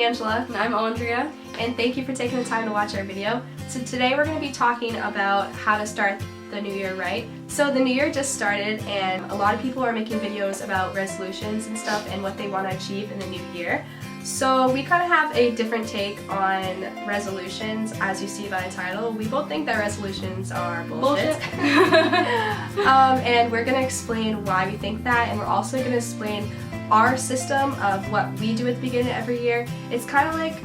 Angela. And I'm Andrea. And thank you for taking the time to watch our video. So today we're going to be talking about how to start the new year right. So the new year just started and a lot of people are making videos about resolutions and stuff and what they want to achieve in the new year. So we kind of have a different take on resolutions, as you see by the title. We both think that resolutions are bullshit. And we're going to explain why we think that, and we're also going to explain our system of what we do at the beginning of every year. It's kind of like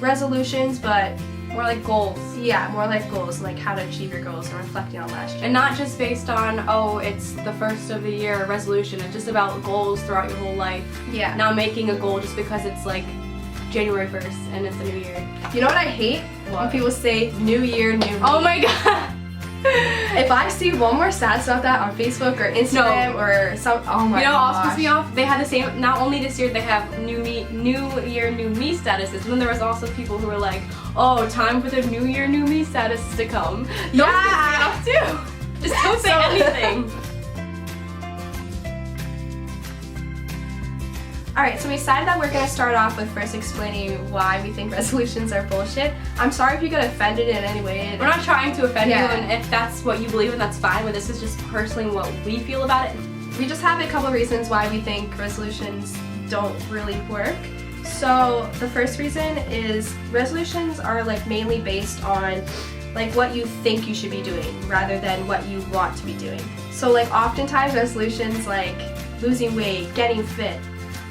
resolutions, but more like goals. Yeah, more like goals, like how to achieve your goals and reflecting on last year. And not just based on, oh, it's the first of the year resolution. It's just about goals throughout your whole life. Yeah. Not making a goal just because it's like January 1st and it's the new year. You know what I hate? What? When people say new year, new me. Oh my god! If I see one more status about that on Facebook or Instagram or some, oh my gosh. You know what pissed me off? They had the same, not only this year they have new year, new me statuses, but then there was also people who were like, oh, time for the new year, new me status to come. Those Yeah! pissed me off too. Just don't say anything. Alright, so we decided that we're going to start off with first explaining why we think resolutions are bullshit. I'm sorry if you got offended in any way. We're not trying to offend Yeah. you, and if that's what you believe in, that's fine, but this is just personally what we feel about it. We just have a couple reasons why we think resolutions don't really work. So the first reason is resolutions are like mainly based on like what you think you should be doing rather than what you want to be doing. So like oftentimes resolutions like losing weight, getting fit,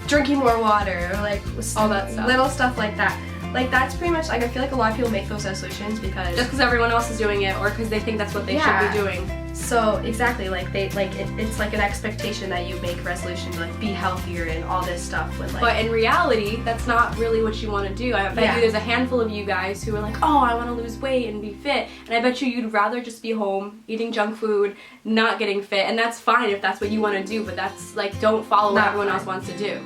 drinking more water, or like All that stuff. Little stuff like that. Like that's pretty much like I feel like a lot of people make those resolutions because Just because everyone else is doing it, or because they think that's what they Yeah. should be doing. So exactly, like they like it's like an expectation that you make resolutions like be healthier and all this stuff when like. But in reality, that's not really what you want to do. I bet Yeah. you there's a handful of you guys who are like, oh, I want to lose weight and be fit. And I bet you'd rather just be home, eating junk food, not getting fit. And that's fine if that's what you want to do, but that's like, don't follow what Not everyone fine. else wants to do.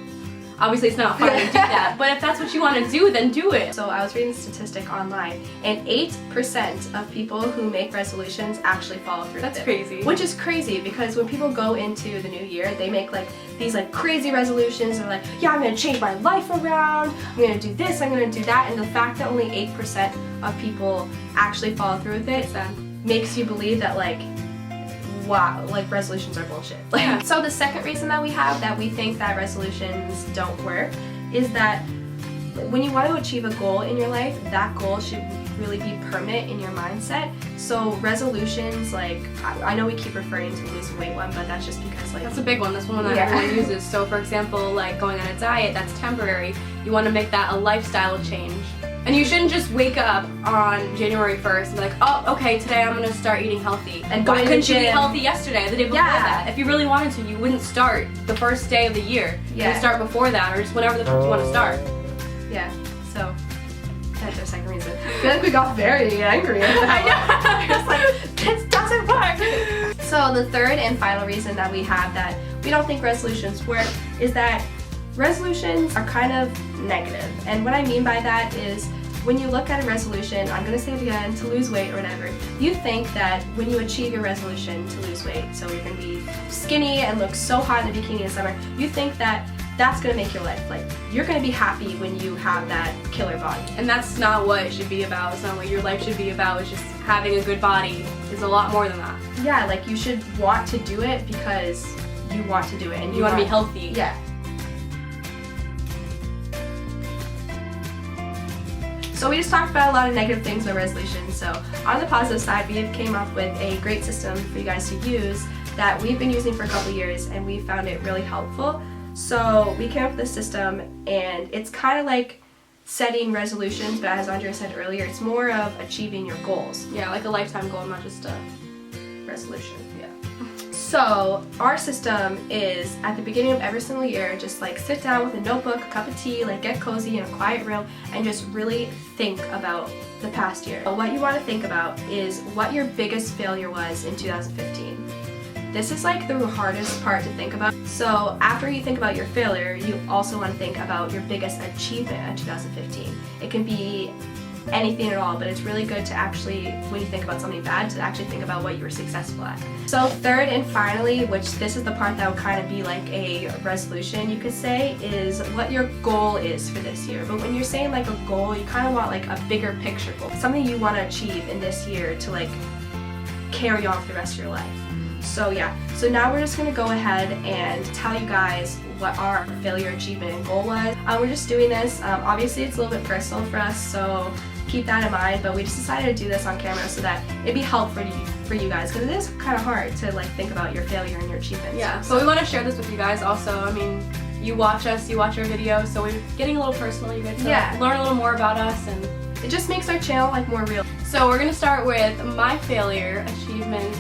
Obviously, it's not fun to do that, but if that's what you want to do, then do it. So I was reading a statistic online, and 8% of people who make resolutions actually follow through. That's with it. crazy. Which is crazy because when people go into the new year, they make like these like crazy resolutions. They're like, yeah, I'm gonna change my life around. I'm gonna do this. I'm gonna do that. And the fact that only 8% of people actually follow through with it makes you believe that like, wow, like resolutions are bullshit. Yeah. So the second reason that we have that we think that resolutions don't work is that when you want to achieve a goal in your life, that goal should really be permanent in your mindset. So resolutions, like, I know we keep referring to the losing weight one, but that's just because like... That's a big one. That's one that Yeah. everyone uses. So for example, like going on a diet, that's temporary. You want to make that a lifestyle change. And you shouldn't just wake up on January 1st and be like, oh, okay, today I'm going to start eating healthy. And why going to couldn't you the be gym. healthy yesterday or the day before Yeah. that? If you really wanted to, you wouldn't start the first day of the year. You Yeah. would start before that or just whenever the fuck you want to start. Yeah, so that's our second reason. I feel like we got very angry at that. I know. It's like, this doesn't work! So the third and final reason that we have that we don't think resolutions work is that resolutions are kind of negative. And what I mean by that is when you look at a resolution, I'm going to say it again, to lose weight or whatever, you think that when you achieve your resolution to lose weight, so you're going to be skinny and look so hot in a bikini in summer, you think that that's going to make your life, like, you're going to be happy when you have that killer body. And that's not what it should be about. It's not what your life should be about. It's just having a good body is a lot more than that. Yeah, like you should want to do it because you want to do it and You want to be healthy. Yeah. So we just talked about a lot of negative things with resolutions. So on the positive side, we came up with a great system for you guys to use that we've been using for a couple years and we found it really helpful. So we came up with this system and it's kind of like setting resolutions, but as Andrea said earlier, it's more of achieving your goals. Yeah, like a lifetime goal, not just a Resolution, yeah. So our system is at the beginning of every single year, just like sit down with a notebook, a cup of tea, like get cozy in a quiet room and just really think about the past year. What you want to think about is what your biggest failure was in 2015. This is like the hardest part to think about. So after you think about your failure, you also want to think about your biggest achievement in 2015. It can be anything at all, but it's really good to actually, when you think about something bad, to actually think about what you were successful at. So third and finally, which this is the part that would kind of be like a resolution, you could say, is what your goal is for this year. But when you're saying like a goal, you kind of want like a bigger picture goal, something you want to achieve in this year to like carry on for the rest of your life. So yeah, so now we're just going to go ahead and tell you guys what our failure, achievement, and goal was. We're just doing this, obviously it's a little bit personal for us, so keep that in mind, but we just decided to do this on camera so that it'd be helpful for you guys, because it is kind of hard to like think about your failure and your achievements. Yeah, so we want to share this with you guys also. I mean, you watch us, you watch our videos, so we're getting a little personal. You get to learn a little more about us, and it just makes our channel like more real. So we're going to start with my failure, achievement,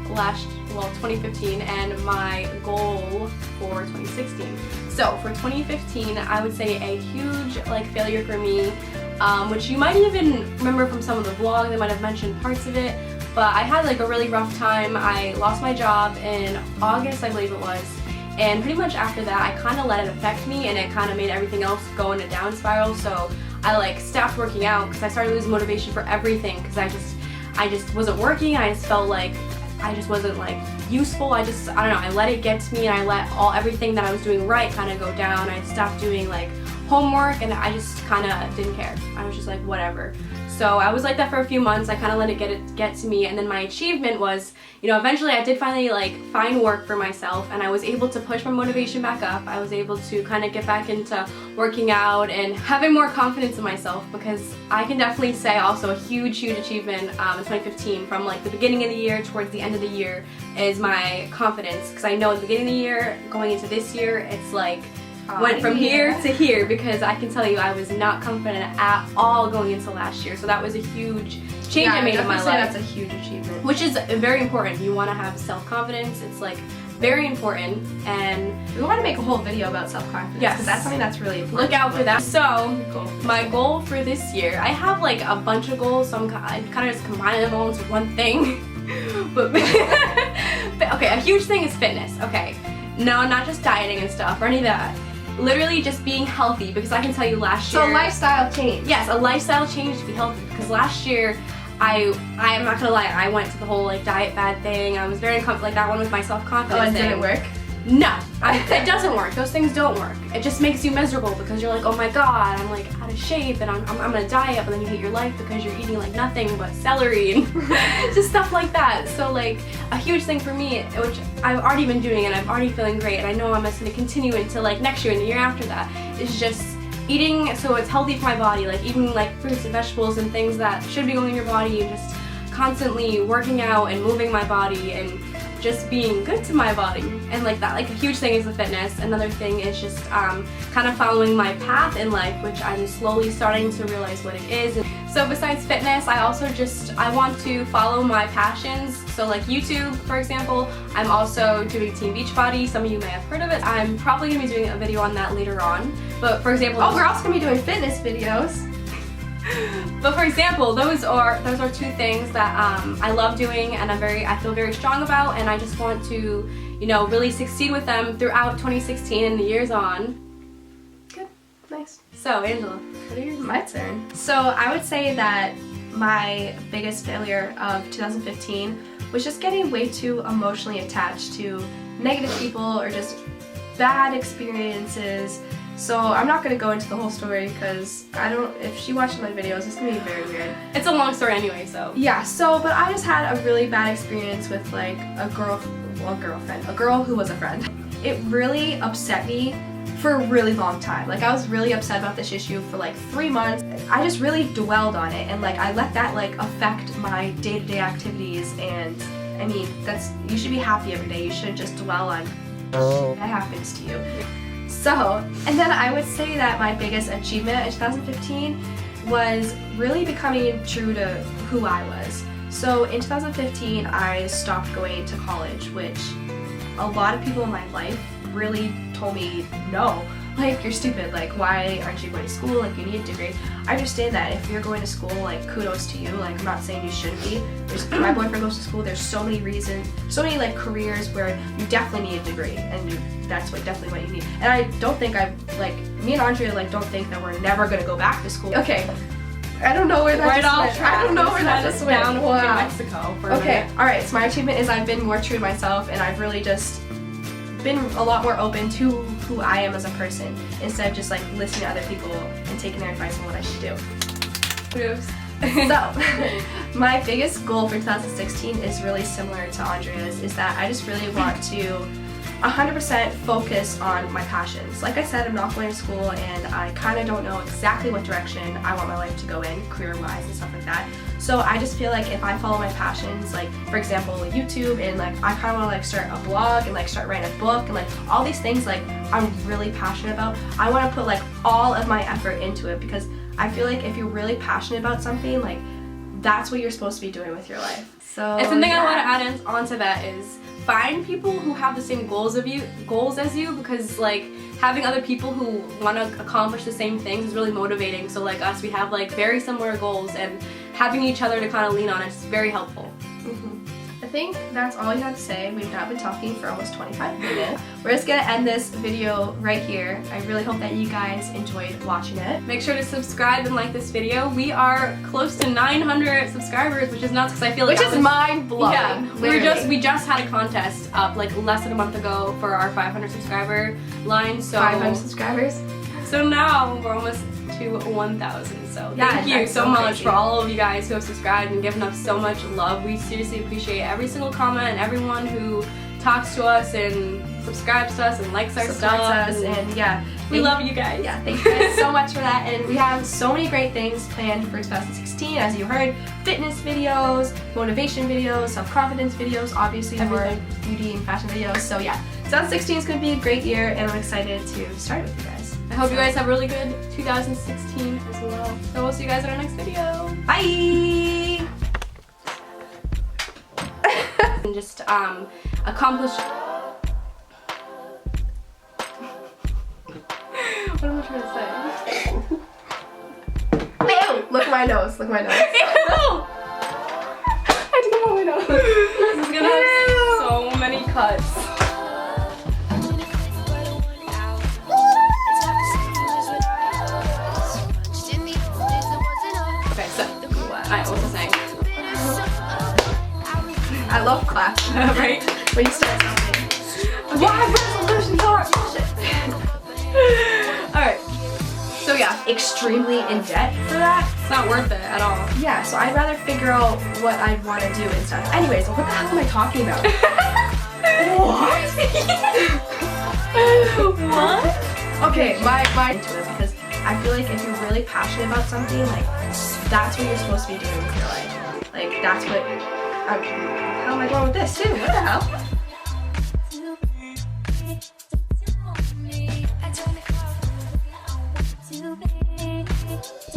2015, and my goal for 2016. So for 2015, I would say a huge like failure for me, which you might even remember from some of the vlogs. I might have mentioned parts of it, but I had like a really rough time. I lost my job in August, I believe it was, and pretty much after that I kind of let it affect me, and it kind of made everything else go in a down spiral. So I like stopped working out because I started losing motivation for everything, because I just wasn't working. I just felt like I just wasn't like useful. I don't know, I let it get to me, and I let everything that I was doing right kind of go down. I stopped doing like homework, and I just kind of didn't care. I was just like, whatever. So I was like that for a few months. I kind of let it get to me, and then my achievement was, you know, eventually I did finally like find work for myself, and I was able to push my motivation back up. I was able to kind of get back into working out and having more confidence in myself, because I can definitely say also a huge achievement in 2015, from like the beginning of the year towards the end of the year, is my confidence, because I know at the beginning of the year going into this year, it's like went from here to here, because I can tell you I was not confident at all going into last year. So that was a huge change I made in my life. That's a huge achievement. Which is very important. You want to have self-confidence. It's like very important, and we want to make a whole video about self-confidence. Yes, because that's something that's really important. Look out for that. So my goal for this year, I have like a bunch of goals, so I kind of just combine them all into one thing. but okay, a huge thing is fitness. Okay, no, not just dieting and stuff or any of that. Literally just being healthy, because I can tell you last year. So a lifestyle change. Yes, a lifestyle change to be healthy, because last year I'm not gonna lie, I went to the whole like diet fad thing. I was very uncomfortable, like that one with my self-confidence. Oh, and did it work? No, it doesn't work. Those things don't work. It just makes you miserable, because you're like, oh my god, I'm like out of shape, and I'm gonna diet, but then you hate your life because you're eating like nothing but celery and just stuff like that. So like a huge thing for me, which I've already been doing and I'm already feeling great, and I know I'm just gonna continue until like next year and the year after that, is just eating so it's healthy for my body, like eating like fruits and vegetables and things that should be going in your body, and just constantly working out and moving my body and just being good to my body, and like that. Like a huge thing is the fitness. Another thing is just kind of following my path in life, which I'm slowly starting to realize what it is. So besides fitness, I want to follow my passions. So like YouTube, for example, I'm also doing Team Beachbody. Some of you may have heard of it. I'm probably gonna be doing a video on that later on. But for example, we're also gonna be doing fitness videos. But for example, those are two things that I love doing, and I feel very strong about, and I just want to, you know, really succeed with them throughout 2016 and the years on. Good, nice. So Angela, what are yours? My turn. So I would say that my biggest failure of 2015 was just getting way too emotionally attached to negative people or just bad experiences. So I'm not going to go into the whole story, because if she watches my videos, it's going to be very weird. It's a long story anyway, so. Yeah, but I just had a really bad experience with like a girl who was a friend. It really upset me for a really long time. Like I was really upset about this issue for like 3 months. I just really dwelled on it, and like I let that like affect my day-to-day activities, and I mean, you should be happy every day. You shouldn't just dwell on that happens to you. So, and then I would say that my biggest achievement in 2015 was really becoming true to who I was. So in 2015, I stopped going to college, which a lot of people in my life really told me, no, like you're stupid, like why aren't you going to school, like you need a degree. I understand that if you're going to school, like kudos to you, like I'm not saying you shouldn't be. My boyfriend goes to school, there's so many reasons, so many like careers where you definitely need a degree, and that's definitely what you need. And I don't think me and Andrea like don't think that we're never gonna go back to school. Okay, I don't know where that Right just off went. track. I don't know where that just went. Down to Wow. Mexico for a Okay, minute. alright, so my achievement is I've been more true to myself, and I've really just been a lot more open to who I am as a person, instead of just like listening to other people and taking their advice on what I should do. Oops. So, my biggest goal for 2016 is really similar to Andrea's, is that I just really want to 100% focus on my passions. Like I said, I'm not going to school, and I kind of don't know exactly what direction I want my life to go in, career-wise and stuff like that. So I just feel like if I follow my passions, like for example YouTube, and like I kind of want to like start a blog and like start writing a book and like all these things like I'm really passionate about, I want to put like all of my effort into it, because I feel like if you're really passionate about something, like that's what you're supposed to be doing with your life. So And something yeah. I want to add onto that is find people who have the same goals as you, because like having other people who want to accomplish the same things is really motivating. So like us, we have like very similar goals, and having each other to kind of lean on is very helpful. I think that's all you have to say. We've now been talking for almost 25 minutes. We're just gonna end this video right here. I really hope that you guys enjoyed watching it. Make sure to subscribe and like this video. We are close to 900 subscribers, which is nuts, because I feel like Which is mind-blowing. Yeah, we just had a contest up like less than a month ago for our 500 subscriber line. So 500 subscribers. So now we're almost to 1,000. So Yeah, thank you that's so so much crazy. for all of you guys who have subscribed and given us so much love. We seriously appreciate every single comment and everyone who talks to us and subscribes to us and likes our Supports stuff. us, and yeah, we love you guys. Yeah, thank you guys so much for that. And we have so many great things planned for 2016, as you heard. Fitness videos, motivation videos, self-confidence videos, obviously more beauty and fashion videos. So yeah, 2016 is going to be a great year, and I'm excited to start with you guys. I hope you guys have a really good 2016 as well. So we'll see you guys in our next video. Bye! And just accomplish. What am I trying to say? Ew! Look at my nose. Look at my nose. Ew! I had to come on my nose. This is gonna have so many cuts. Okay, so what was I saying? I love class. Right? When you start something. Why resolutions are bullshit. Alright, So yeah, extremely in debt for that. it's not worth it at all. Yeah, so I'd rather figure out what I'd want to do and stuff. Anyways, what the hell am I talking about? What? Okay, my into it, because I feel like if you're really passionate about something, like that's what you're supposed to be doing with your life. Like that's what. How am I going with this too? What the hell? I turn the car on, I want to be